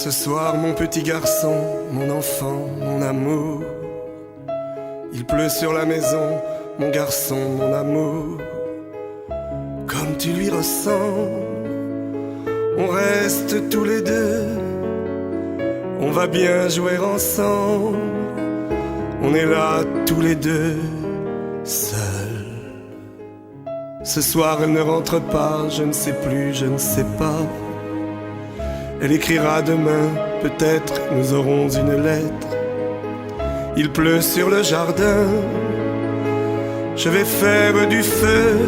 Ce soir mon petit garçon, mon enfant, mon amour, il pleut sur la maison, mon garçon, mon amour. Comme tu lui ressembles, on reste tous les deux, on va bien jouer ensemble, on est là tous les deux, seuls. Ce soir elle ne rentre pas, je ne sais plus, je ne sais pas. Elle écrira demain, peut-être nous aurons une lettre. Il pleut sur le jardin, je vais faire du feu.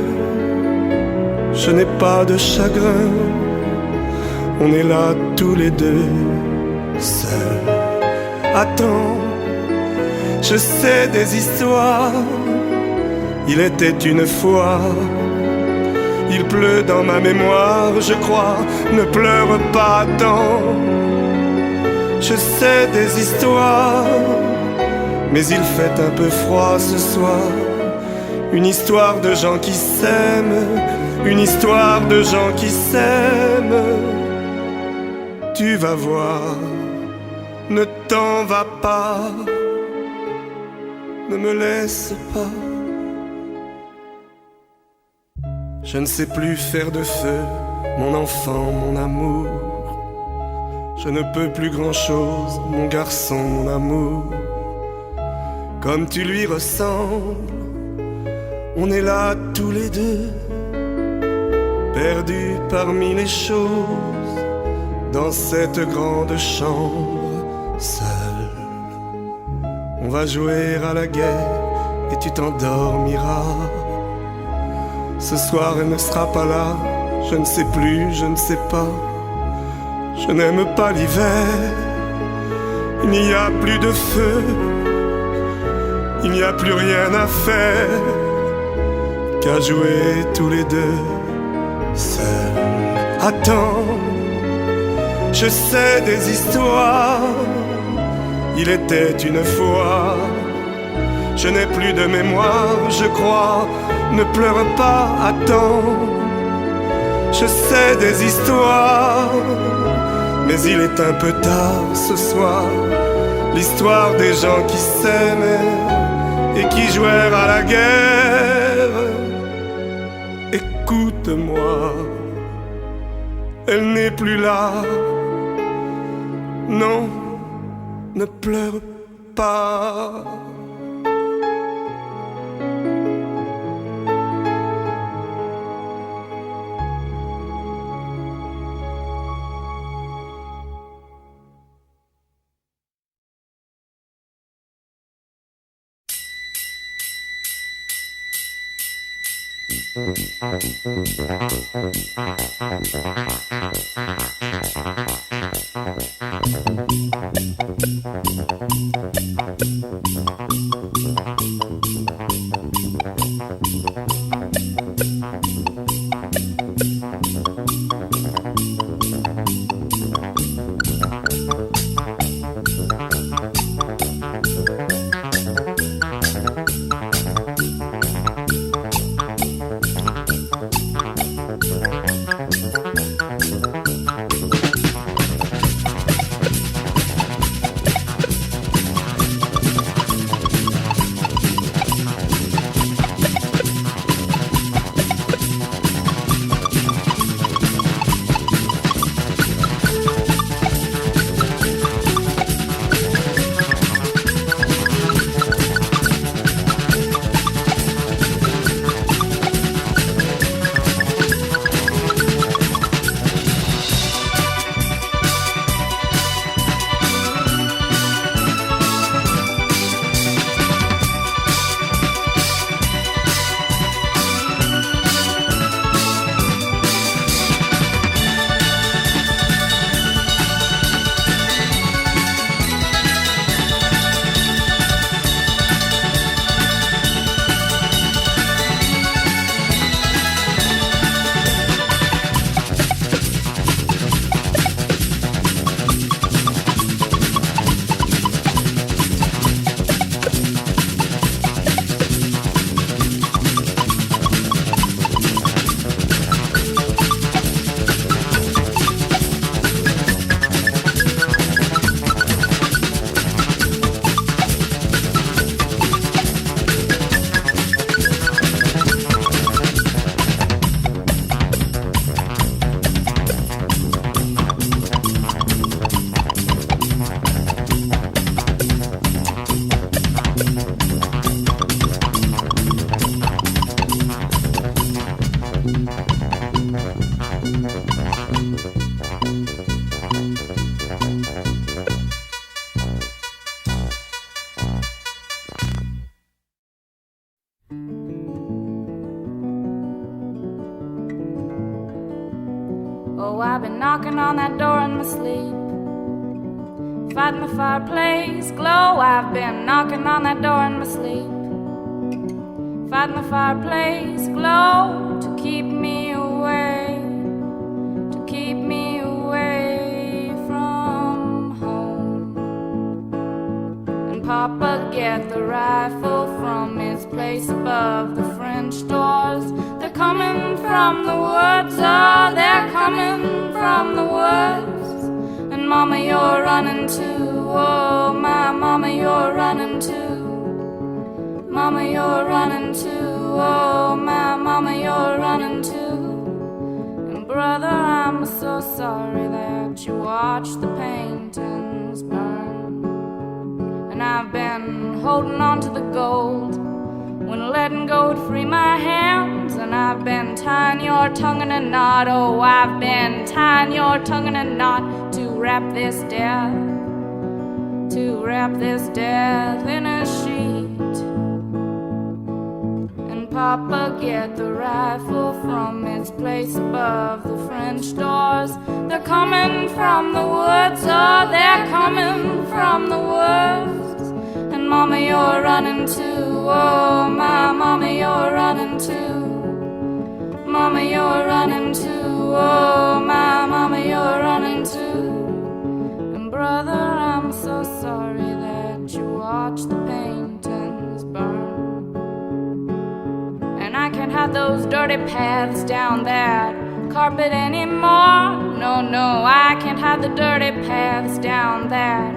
Je n'ai pas de chagrin, on est là tous les deux, seuls. Attends, je sais des histoires, il était une fois. Il pleut dans ma mémoire, je crois, ne pleure pas tant. Je sais des histoires, mais il fait un peu froid ce soir. Une histoire de gens qui s'aiment, une histoire de gens qui s'aiment. Tu vas voir, ne t'en va pas, ne me laisse pas. Je ne sais plus faire de feu, mon enfant, mon amour. Je ne peux plus grand-chose, mon garçon, mon amour. Comme tu lui ressembles, on est là tous les deux, perdus parmi les choses, dans cette grande chambre, seul. On va jouer à la guerre et tu t'endormiras. Ce soir elle ne sera pas là, je ne sais plus, je ne sais pas. Je n'aime pas l'hiver, il n'y a plus de feu, il n'y a plus rien à faire qu'à jouer tous les deux, seuls. Attends, je sais des histoires, il était une fois. Je n'ai plus de mémoire, je crois, ne pleure pas, attends. Je sais des histoires, mais il est un peu tard ce soir. L'histoire des gens qui s'aiment et qui jouèrent à la guerre. Écoute-moi, elle n'est plus là. Non, ne pleure pas. my sleep. Fighting the fireplace glow, I've been knocking on that door in my sleep. Fighting the fireplace glow to keep me away, to keep me away from home. And Papa get the rifle from its place above the French doors. They're coming from the woods, oh, they're coming from the woods. And Mama, you're running too, oh, my Mama, you're running too. Mama, you're running too, oh, my Mama, you're running too. And brother, I'm so sorry that you watched the paintings burn. And I've been holding on to the gold when letting go would free my hands. And I've been tying your tongue in a knot, oh, I've been tying your tongue in a knot to wrap this death, to wrap this death in a sheet. And Papa get the rifle from its place above the French doors. They're coming from the woods, oh, they're coming from the woods. And Mama, you're running too, oh, my Mama, you're running too. Mama, you're running too, oh, my Mama, you're running too. And brother, I'm so sorry that you watched the paintings burn. And I can't hide those dirty paths down that carpet anymore. No, no, I can't hide the dirty paths down that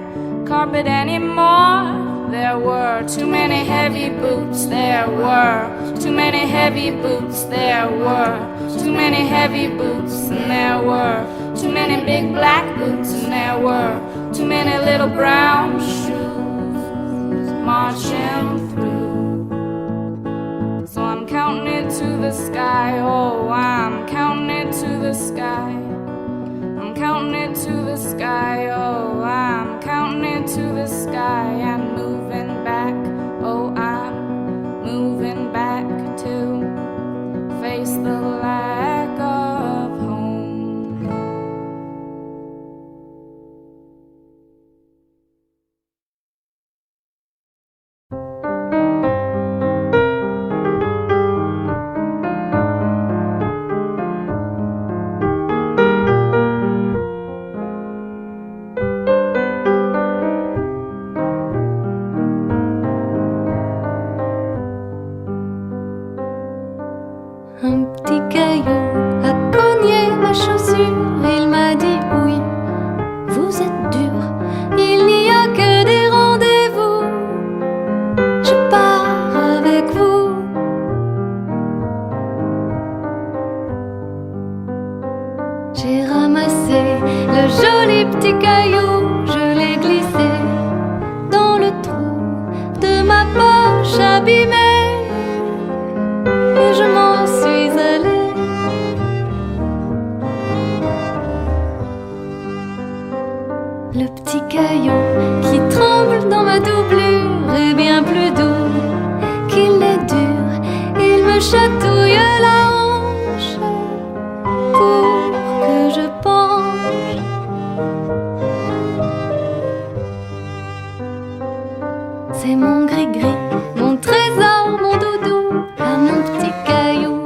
carpet anymore. There were too many heavy boots, there were too many heavy boots, there were too many heavy boots, and there were too many big black boots, and there were too many little brown shoes marching through. So I'm counting it to the sky, oh, I'm counting it to the sky. I'm counting it to the sky, oh, I'm counting it to the sky. And moving back, oh, I'm moving back to face the lack of home. Un petit caillou a cogné ma chaussure, il m'a dit oui, vous êtes dur, il n'y a que des rendez-vous, je pars avec vous. J'ai ramassé le joli petit caillou, je l'ai glissé dans le trou de ma poche abîmée. Et je m'en suis allée. Le petit caillou qui tremble dans ma doublure est bien plus doux qu'il n'est dur. Il me chatouille la hanche pour que je penche. C'est mon gris-gris, mon trésor, mon doudou. À mon petit caillou,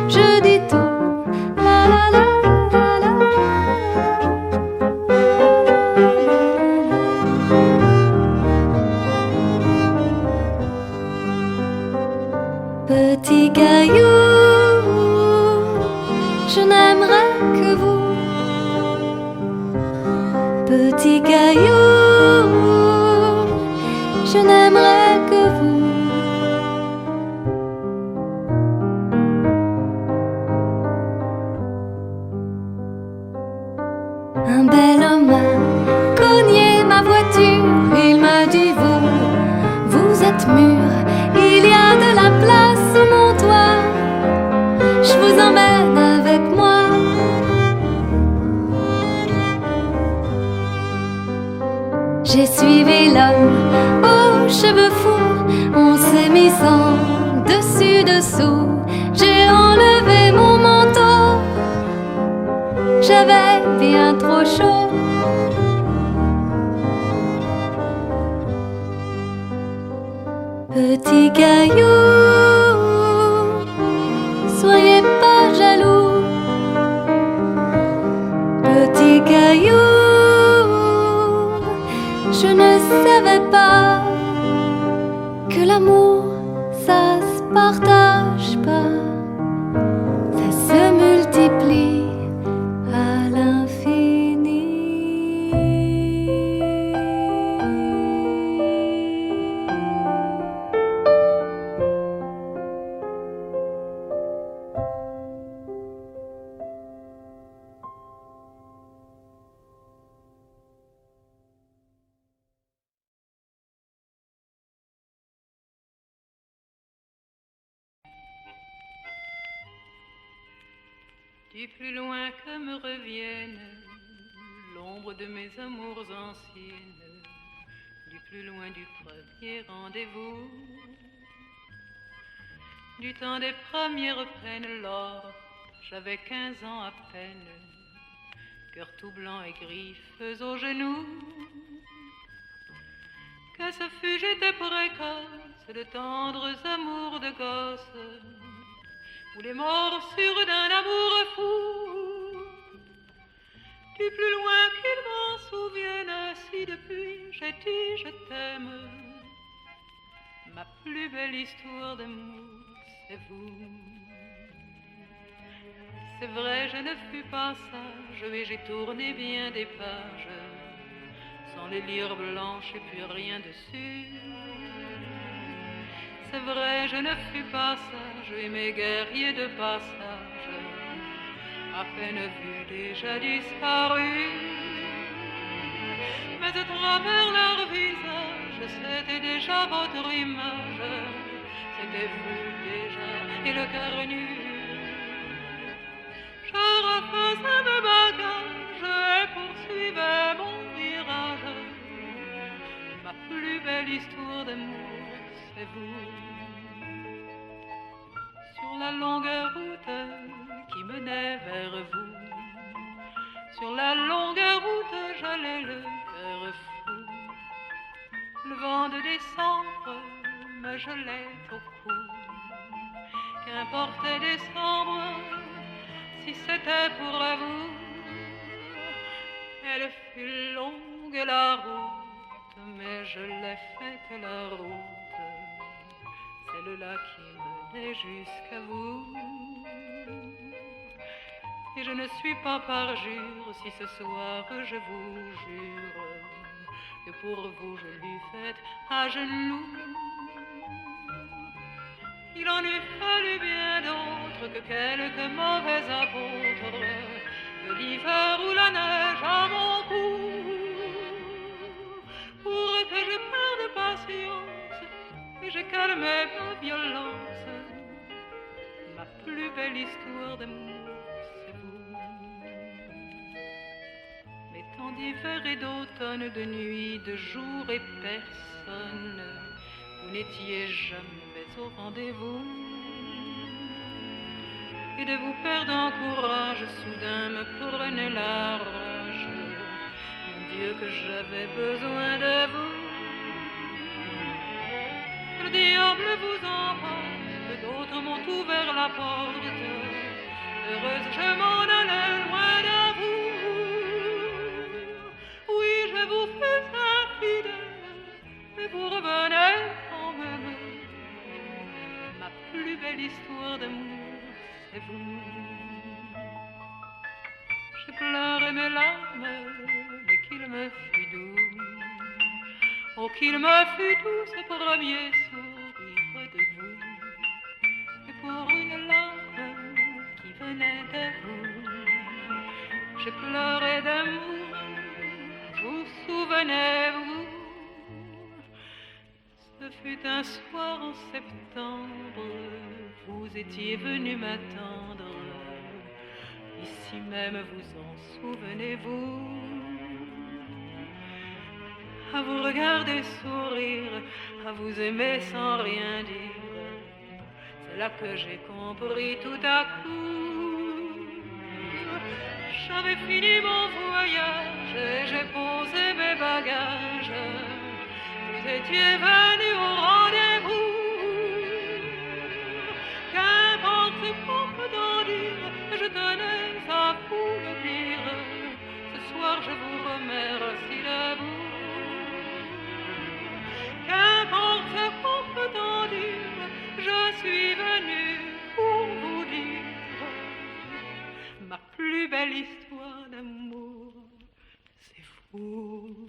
je dis tout. La la la la la. Petit caillou, je n'aimerai que vous. Petit caillou, je n'aimerai que vous. Un bel homme a cogné ma voiture, il m'a dit vous êtes mûr, il y a de la place sous mon toit, je vous emmène avec moi. J'ai suivi l'homme aux cheveux fous, on s'est mis sans dessus-dessous, j'ai enlevé mon manteau. J'avais bien trop chaud. Petit caillou, soyez pas jaloux. Petit caillou, je ne savais pas que l'amour, ça se partage pas, ça se multiplie à l'infini. Du plus loin que me revienne l'ombre de mes amours anciennes, du plus loin du premier rendez-vous, du temps des premières peines, lors j'avais 15 ans à peine, cœur tout blanc et griffes aux genoux. Que ce fut, j'étais précoce, de tendres amours de gosse, ou les morsures d'un amour fou. Du plus loin qu'il m'en souvienne, si depuis j'ai dit je t'aime, ma plus belle histoire d'amour, c'est vous. C'est vrai, je ne fus pas sage, et j'ai tourné bien des pages, sans les lire blanches et puis rien dessus. C'est vrai, je ne fus pas sage, et mes guerriers de passage, à peine vus, déjà disparus. Mais à travers leur visage, c'était déjà votre image, c'était vous déjà, et le cœur nu. Je refaisais mes bagages et poursuivais mon virage, ma plus belle histoire d'amour, c'est vous. Sur la longue route qui menait vers vous, sur la longue route j'allais le cœur fou. Le vent de décembre me gelait au cou. Qu'importait décembre si c'était pour vous. Elle fut longue la route, mais je l'ai faite la route, celle-là qui menait jusqu'à vous. Et je ne suis pas parjure si ce soir je vous jure que pour vous je l'eus faite à genoux. Il en eût fallu bien d'autres que quelques mauvais apôtres, de l'hiver ou la neige à mon cou, pour que je perde patience et je calme ma violence. Ma plus belle histoire d'amour, c'est vous. Les temps d'hiver et d'automne, de nuit, de jour et personne, vous n'étiez jamais au rendez-vous. Et de vous perdre en courage, soudain me prenait la rage. Mon Dieu, que j'avais besoin de vous. Le diable vous emporte, d'autres m'ont ouvert la porte. Heureuse, je m'en allais loin de vous. Oui, je vous fus infidèle, mais vous revenez quand même. Ma plus belle histoire d'amour, c'est vous. J'ai pleuré mes larmes, mais qu'il me fut doux. Oh, qu'il me fut doux ce premier sourire de vous. Et pour une larme qui venait de vous, j'ai pleuré d'amour, vous souvenez-vous? Ce fut un soir en septembre, vous étiez venu m'attendre. Ici même, vous en souvenez-vous? À vous regarder sourire, à vous aimer sans rien dire. C'est là que j'ai compris tout à coup. J'avais fini mon voyage et j'ai posé mes bagages. Vous étiez venu au rendez-vous. plus belle histoire d'amour. C'est fou.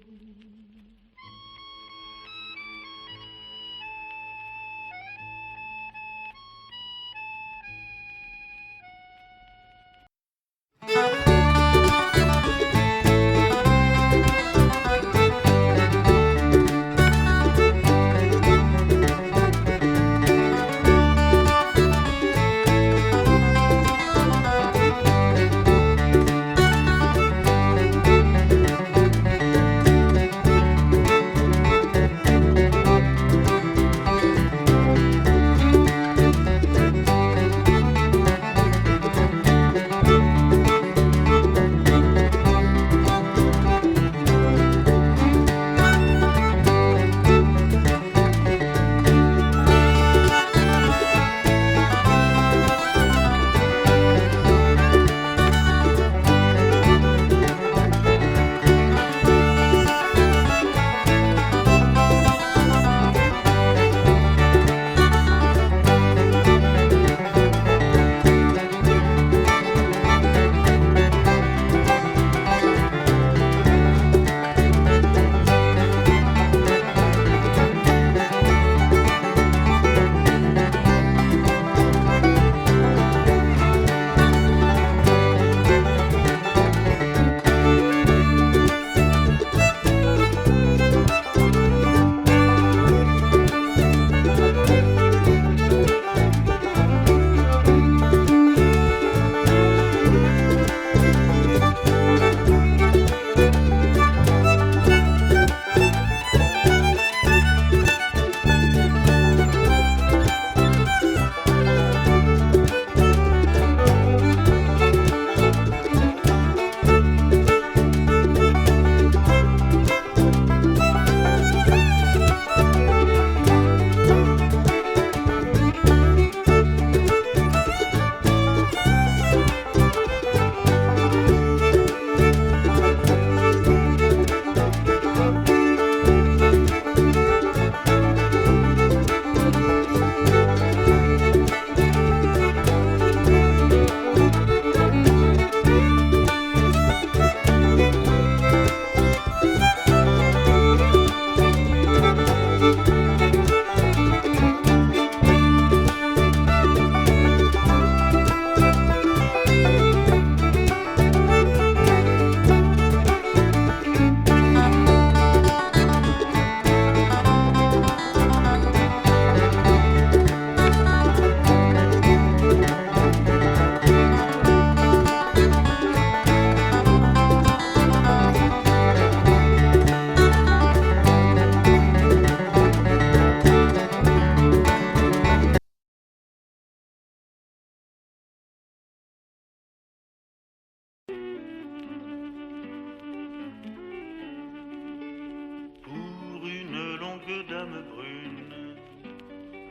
dame brune,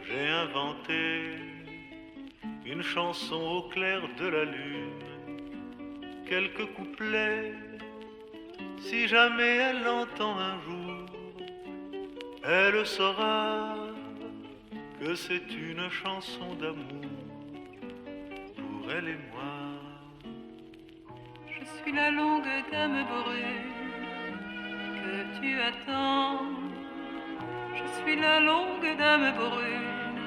j'ai inventé une chanson au clair de la lune, quelques couplets, si jamais elle l'entend un jour, elle saura que c'est une chanson d'amour pour elle et moi. Je suis la longue dame brune que tu attends. Je suis la longue dame brune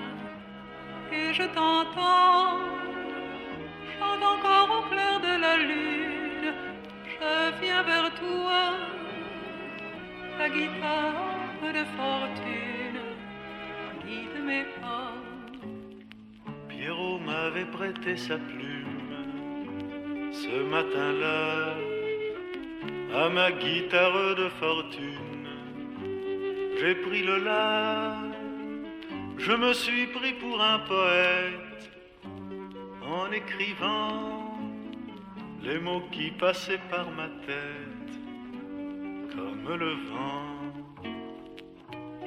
et je t'entends. Chante encore au clair de la lune. Je viens vers toi, la guitare de fortune guide mes pas. Pierrot m'avait prêté sa plume ce matin-là à ma guitare de fortune. J'ai pris le la, je me suis pris pour un poète en écrivant les mots qui passaient par ma tête comme le vent.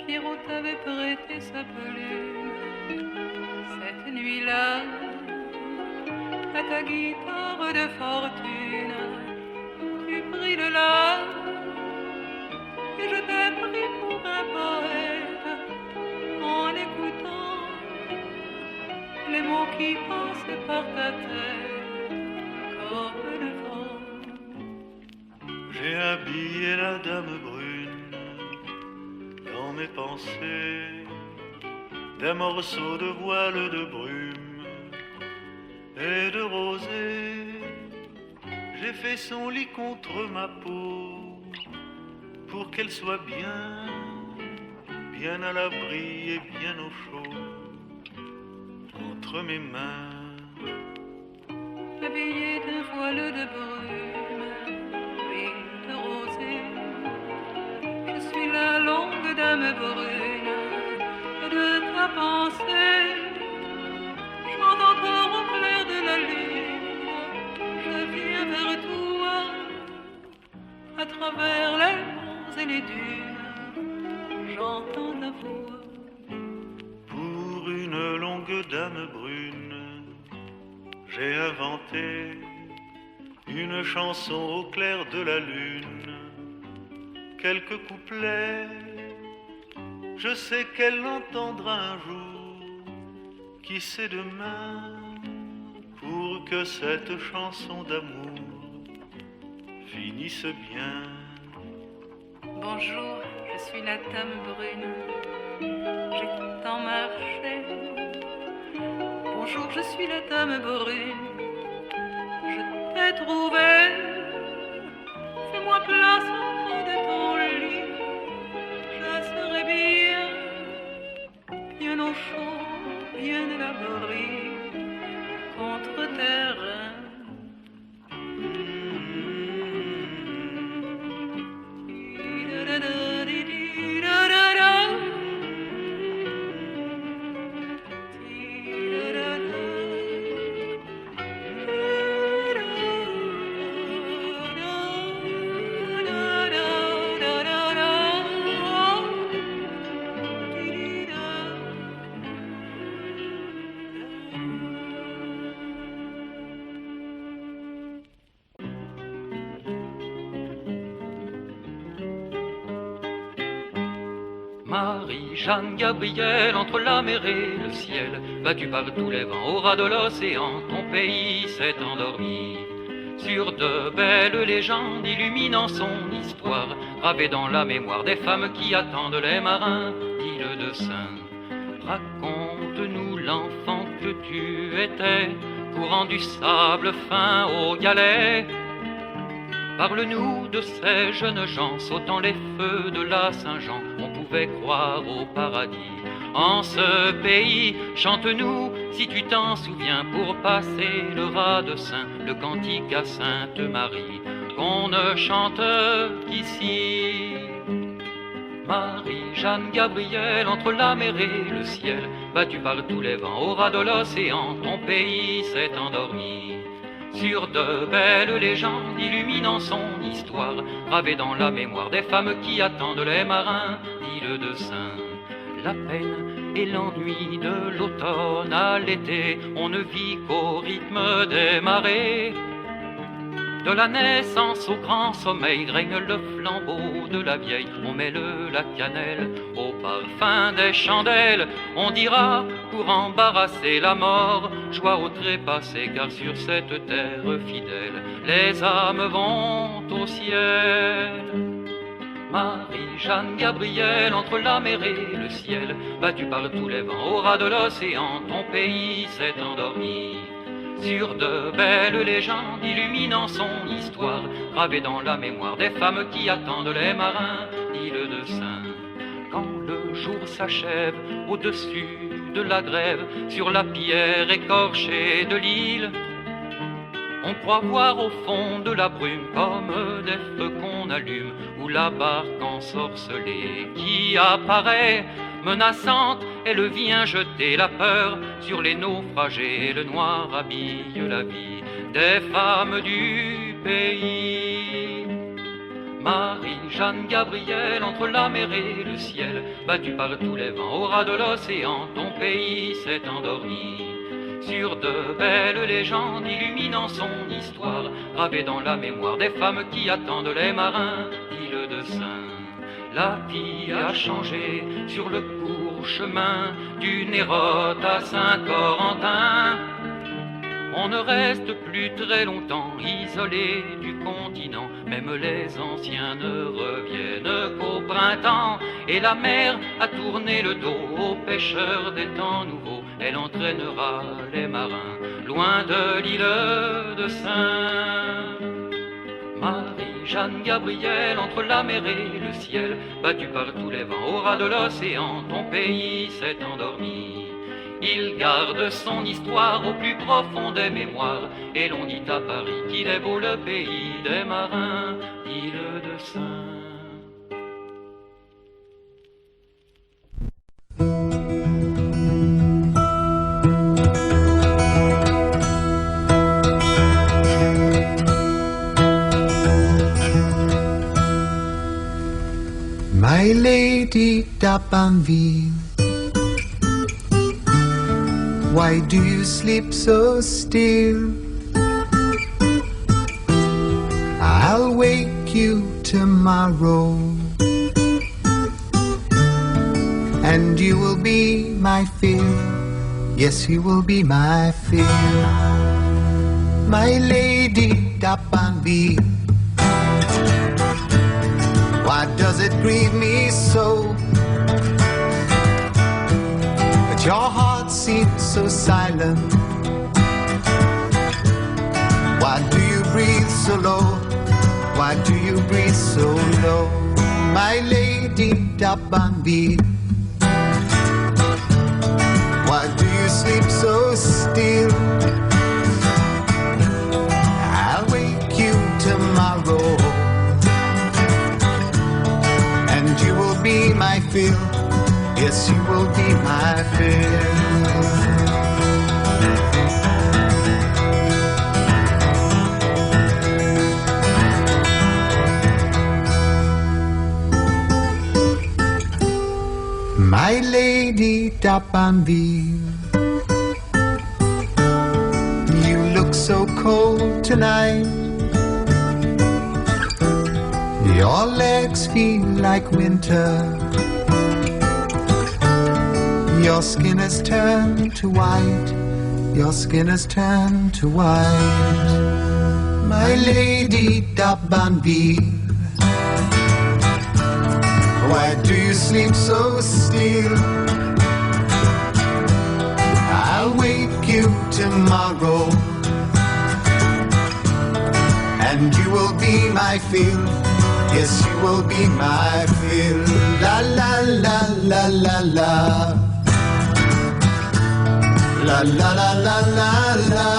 Pierrot t'avait prêté sa plume cette nuit-là à ta guitare de fortune. Tu pris le la et je t'ai pris pour un poète en écoutant les mots qui passaient par ta tête comme le habillait la dame brune dans mes pensées, des morceaux de voile de brume et de rosée. J'ai fait son lit contre ma peau pour qu'elle soit bien, bien à l'abri et bien au chaud entre mes mains. Habillée d'un voile de brume et de rosée, je suis la longue dame brune de ta pensée. Chante encore au clair de la lune, je viens vers toi, à travers les monts et les dunes, j'entends ta voix. Pour une longue dame brune, j'ai inventé une chanson au clair de la lune, quelques couplets, je sais qu'elle l'entendra un jour, qui sait demain, pour que cette chanson d'amour finisse bien. Bonjour, je suis la dame brune, j'ai tant marché. Bonjour, je suis la dame brune, je t'ai trouvé. Fais-moi place au fond de ton lit, je serai bien, bien au chaud, bien à l'abri contre tes reins. Marie-Jeanne Gabrielle, entre la mer et le ciel, battue par tous les vents au ras de l'océan, ton pays s'est endormi. Sur de belles légendes illuminant son histoire, gravées dans la mémoire des femmes qui attendent les marins d'île de Sein. Raconte-nous l'enfant que tu étais, courant du sable fin au galet. Parle-nous de ces jeunes gens sautant les feux de la Saint-Jean. On pouvait croire au paradis. En ce pays, chante-nous, si tu t'en souviens, pour passer le raz de Saint, le cantique à Sainte Marie, qu'on ne chante qu'ici. Marie-Jeanne Gabrielle, entre la mer et le ciel, battue par tous les vents au ras de l'océan, ton pays s'est endormi. Sur de belles légendes illuminant son histoire, gravées dans la mémoire des femmes qui attendent les marins d'île de Sein. La peine et l'ennui de l'automne à l'été, on ne vit qu'au rythme des marées. De la naissance au grand sommeil règne le flambeau de la vieille. On mêle la cannelle au parfum des chandelles. On dira pour embarrasser la mort, joie au trépassé, car sur cette terre fidèle, les âmes vont au ciel. Marie-Jeanne Gabrielle, entre la mer et le ciel, battue par tous les vents au ras de l'océan, ton pays s'est endormi. Sur de belles légendes illuminant son histoire, gravées dans la mémoire des femmes qui attendent les marins d'île de Sein. Quand le jour s'achève au-dessus de la grève, sur la pierre écorchée de l'île, on croit voir au fond de la brume comme des feux qu'on allume, ou la barque ensorcelée qui apparaît menaçante. Elle vient jeter la peur sur les naufragés. Le noir habille la vie des femmes du pays. Marie-Jeanne Gabrielle, entre la mer et le ciel, battue par tous les vents au ras de l'océan, ton pays s'est endormi. Sur de belles légendes illuminant son histoire, gravées dans la mémoire des femmes qui attendent les marins d'île de Sein. La vie a changé sur le court chemin du Nérote à Saint-Corentin. On ne reste plus très longtemps isolé du continent, Même les anciens ne reviennent qu'au printemps, et la mer a tourné le dos aux pêcheurs des temps nouveaux. Elle entraînera les marins loin de l'île de Saint. Marie, Jeanne, Gabrielle, entre la mer et le ciel, battu par tous les vents au ras de l'océan, ton pays s'est endormi. Il garde son histoire au plus profond des mémoires, et l'on dit à Paris qu'il est beau le pays des marins, île de Saint. My lady d'Abanville, why do you sleep so still? I'll wake you tomorrow, and you will be my fill. Yes, you will be my fill. My lady d'Abanville, why does it grieve me so that your heart seems so silent? Why do you breathe so low? Why do you breathe so low? My lady d'Abanville, why do you sleep so still? I'll wake you tomorrow, and you will be my fill. Yes, you will be my fill. My lady d'Abanville, you look so cold tonight. Your legs feel like winter. Your skin has turned to white. Your skin has turned to white. My lady d'Abanville, why do you sleep so still? I'll wake you tomorrow, and you will be my fill. Yes, you will be my fill. La la la la la la. La la la la la la.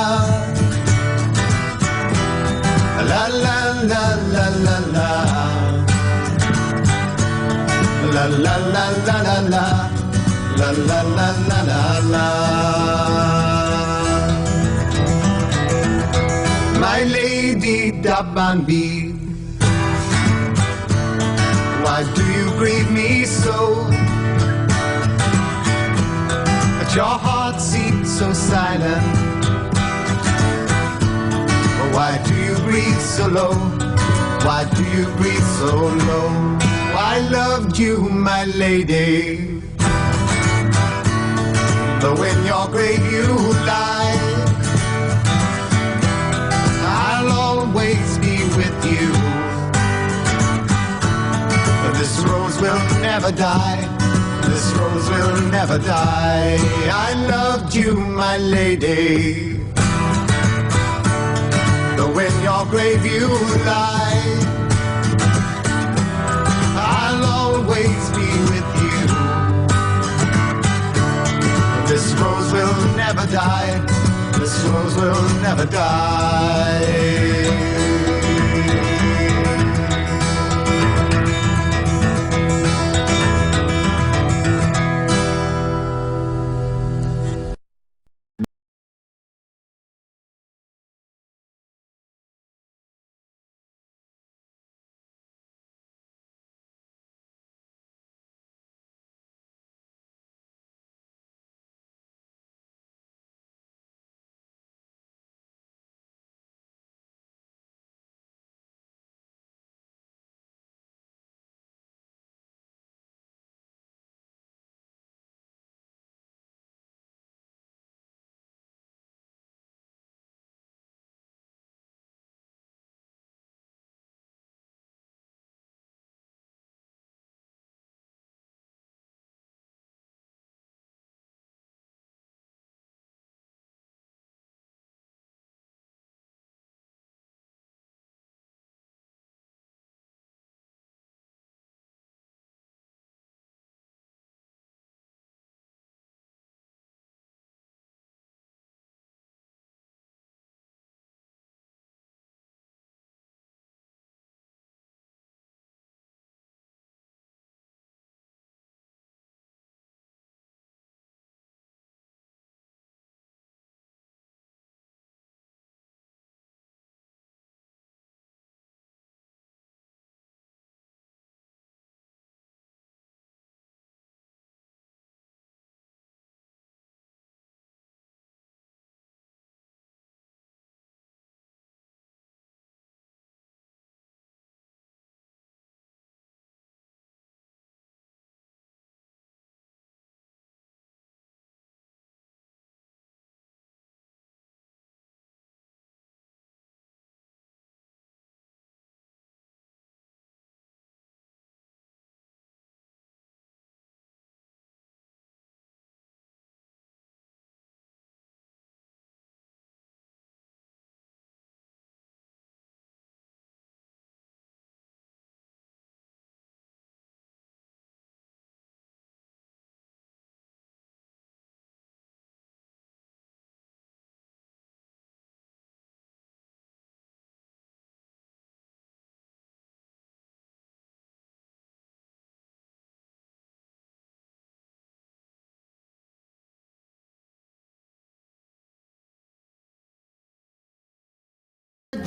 La la la la la la. La la la la la la. La la la la la la. My lady d'Abanville, why do you grieve me so? But your heart seems so silent. Why do you breathe so low? Why do you breathe so low? I loved you, my lady, though in your grave you lie, I'll always be with you. This rose will never die. This rose will never die. I loved you, my lady, though in your grave you lie, I'll always be with you. This rose will never die. This rose will never die.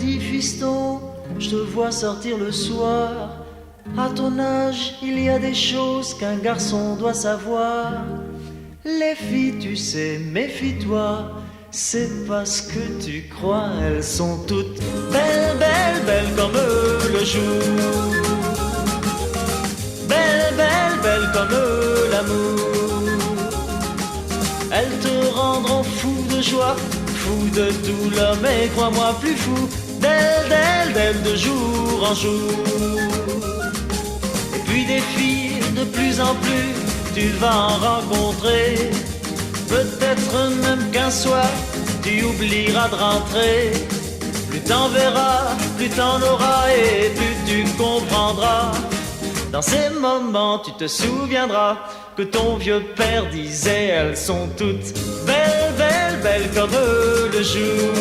petit fiston, je te vois sortir le soir. À ton âge, il y a des choses qu'un garçon doit savoir. Les filles, tu sais, méfie-toi. C'est parce que tu crois, elles sont toutes belles, belles, belles comme le jour. Belles, belles, belles comme l'amour. Elles te rendront fou de joie, fou de douleur, mais crois-moi plus fou d'elles, d'elles, d'elles de jour en jour. Et puis des filles de plus en plus, tu vas en rencontrer. Peut-être même qu'un soir, tu oublieras de rentrer. Plus t'en verras, plus t'en auras et plus tu comprendras. Dans ces moments, tu te souviendras que ton vieux père disait, elles sont toutes belles, belles, belles comme le jour.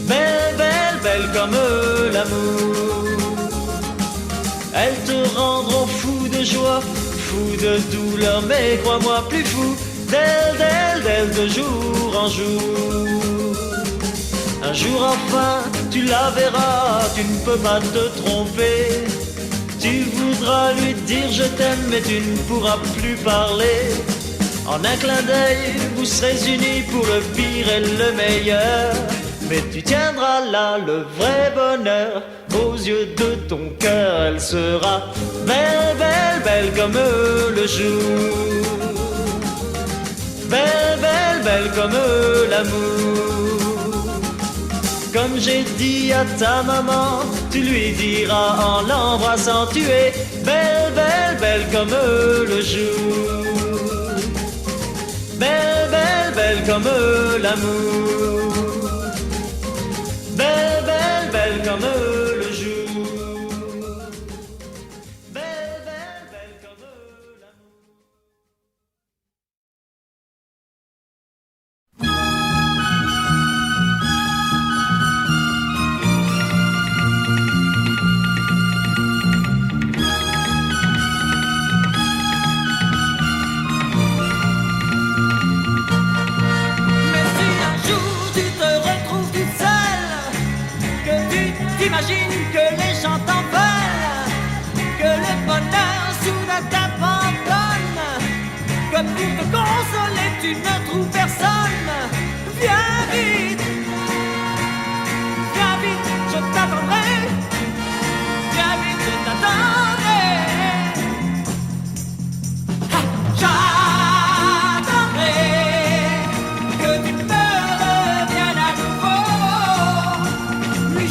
Belles, belles, belles comme l'amour. Elles te rendront fou de joie, fou de douleur, mais crois-moi plus fou d'elle, d'elle, d'elle de jour en jour. Un jour enfin, tu la verras, tu ne peux pas te tromper. Tu voudras lui dire je t'aime, mais tu ne pourras plus parler. En un clin d'œil, vous serez unis pour le pire et le meilleur. Mais tu tiendras là le vrai bonheur. Aux yeux de ton cœur, elle sera belle, belle, belle comme le jour. Belle, belle, belle comme l'amour. Comme j'ai dit à ta maman, tu lui diras en l'embrassant, tu es belle, belle, belle comme le jour. Belle, belle, belle comme l'amour. Belle, belle, belle comme le jour. Belle, belle, belle comme l'amour. T'imagines que les gens t'en veulent, que le bonheur soudain t'abandonne, que pour te consoler tu ne trouves personne. Viens vite, je t'attendrai. Viens vite, je t'attendrai. J'attendrai que tu me reviennes à nouveau. Oui,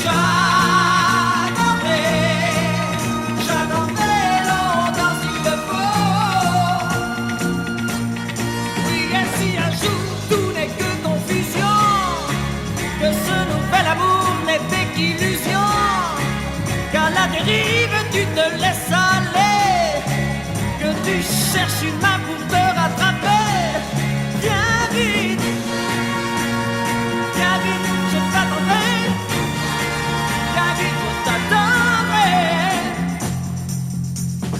illusion, qu'à la dérive tu te laisses aller, que tu cherches une main pour te rattraper. Viens vite, je t'attendrai. Viens vite, je t'attendrai.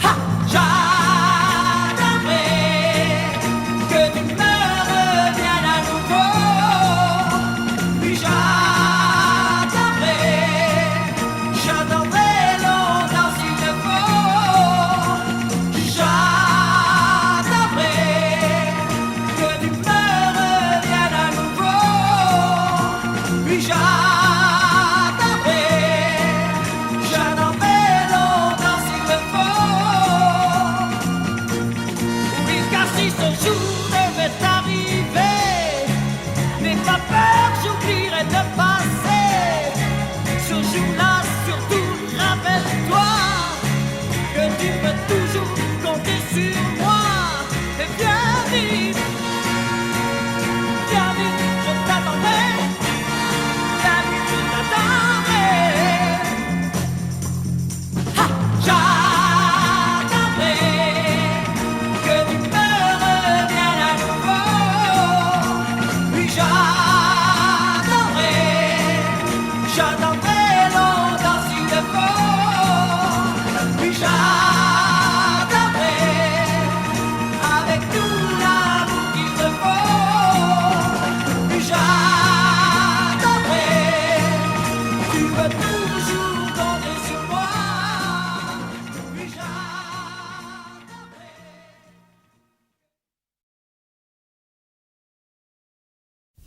Ha! J'attendrai que tu me reviennes à nouveau. Oui, j'attendrai longtemps s'il le faut. J'attendrai.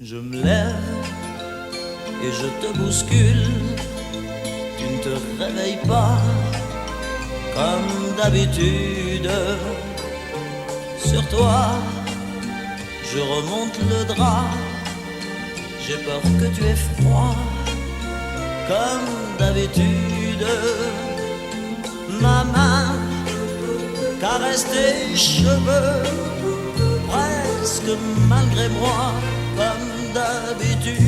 Je me lève et je te bouscule. Tu ne te réveilles pas comme d'habitude. Sur toi, je remonte le drap. J'ai peur que tu aies froid comme d'habitude. Ma main caresse tes cheveux presque malgré moi comme d'habitude.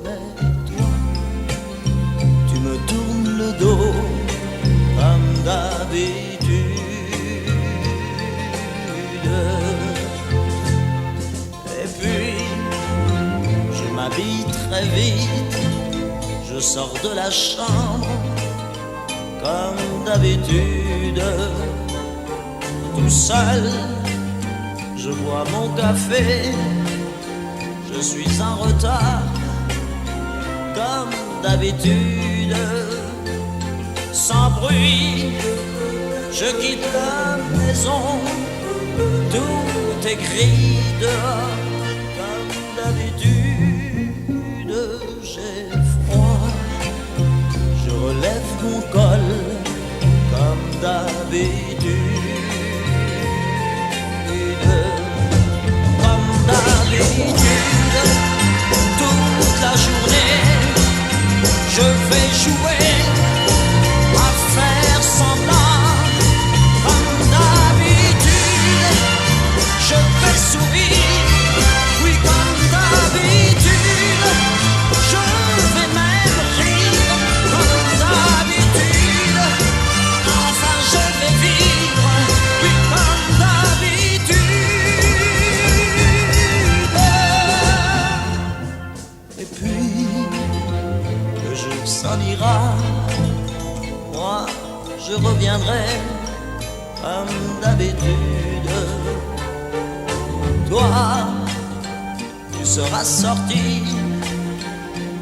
Mais toi, tu me tournes le dos comme d'habitude. Et puis, je m'habille très vite, je sors de la chambre comme d'habitude. Tout seul, je bois mon café, je suis en retard comme d'habitude. Sans bruit, je quitte la maison, tout est gris dehors comme d'habitude. J'ai froid, je relève mon col comme d'habitude. Comme d'habitude, toute la journée, je vais jouer à faire semblant. Comme d'habitude, je vais sourire. Oui, comme d'habitude, je vais même rire. Comme d'habitude, enfin je vais vivre. Oui, comme d'habitude. Et puis, le jour s'en ira, moi je reviendrai comme d'habitude. Toi, tu seras sorti,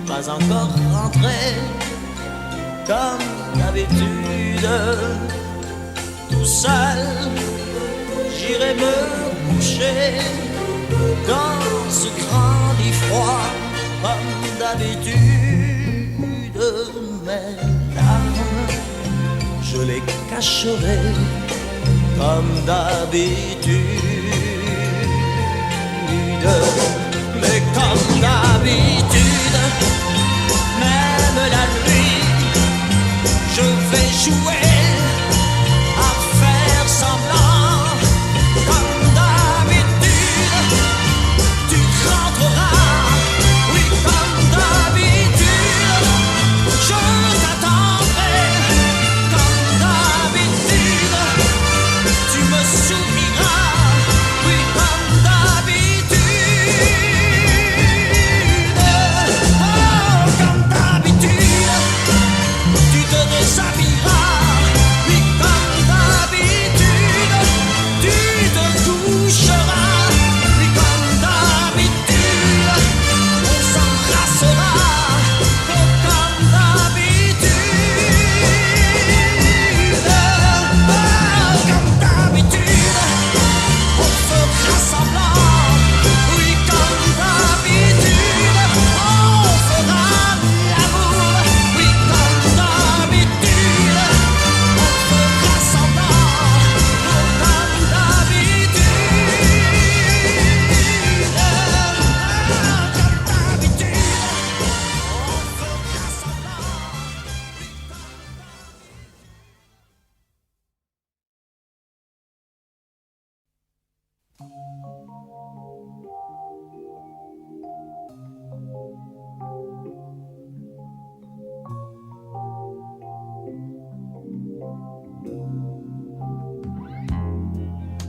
pas encore rentré comme d'habitude. Tout seul, j'irai me coucher dans ce grand lit froid comme d'habitude. Mes larmes, je les cacherai comme d'habitude. Mais comme d'habitude, même la nuit, je vais jouer à faire semblant. Comme d'habitude, tu rentreras. Oui, comme d'habitude, je t'attendrai. Comme d'habitude, tu me souriras. Oui, comme d'habitude. Oh, comme d'habitude, tu te déshabilleras. Oui, comme d'habitude, tu te coucheras. Oui, comme d'habitude, on s'embrassera. Oh, comme d'habitude. Oh, comme d'habitude, on fera semblant. Oui, comme d'habitude, on fera l'amour. Oui, comme d'habitude, on fera semblant. Oh, comme d'habitude. Comme d'habitude, on fera semblant.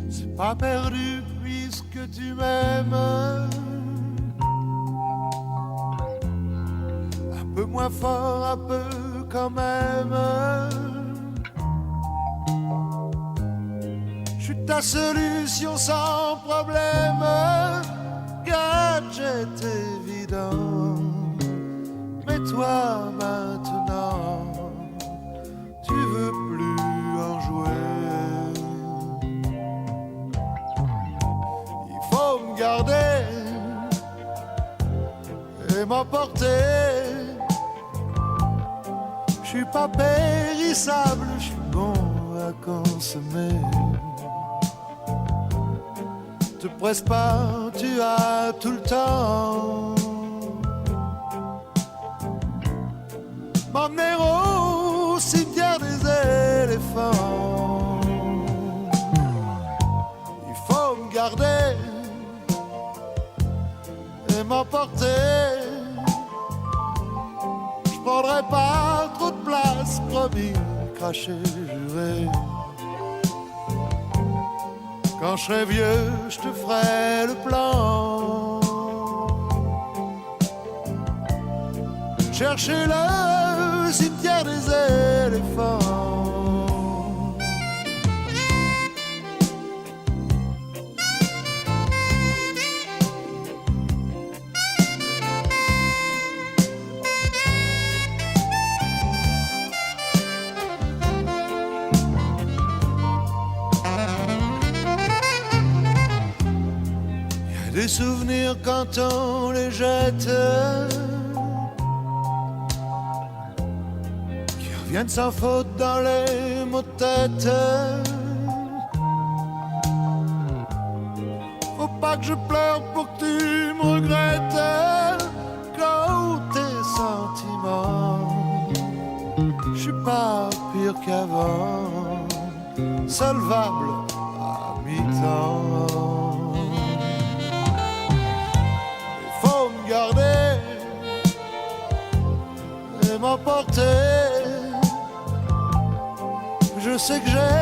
C'est pas perdu puisque tu m'aimes. Un peu moins fort, un peu quand même. Je suis ta solution sans problème. Gadget évident. Mais toi maintenant, tu veux plus en jouer. Il faut me garder m'emporter. Je suis pas périssable, je suis bon à consommer. Te presse pas, tu as tout le temps. M'emmener au cimetière des éléphants. Il faut me garder et m'emporter. Je prendrai pas trop de place, promis, craché, juré. Quand je serai vieux, je te ferai le plan. Chercher le cimetière des éléphants. Des souvenirs quand on les jette, qui reviennent sans faute dans les mots de tête. Faut pas que je pleure pour que tu me regrettes. Quand tes sentiments, je suis pas pire qu'avant, solvable à mi-temps. Garder et m'emporter. Je sais que j'ai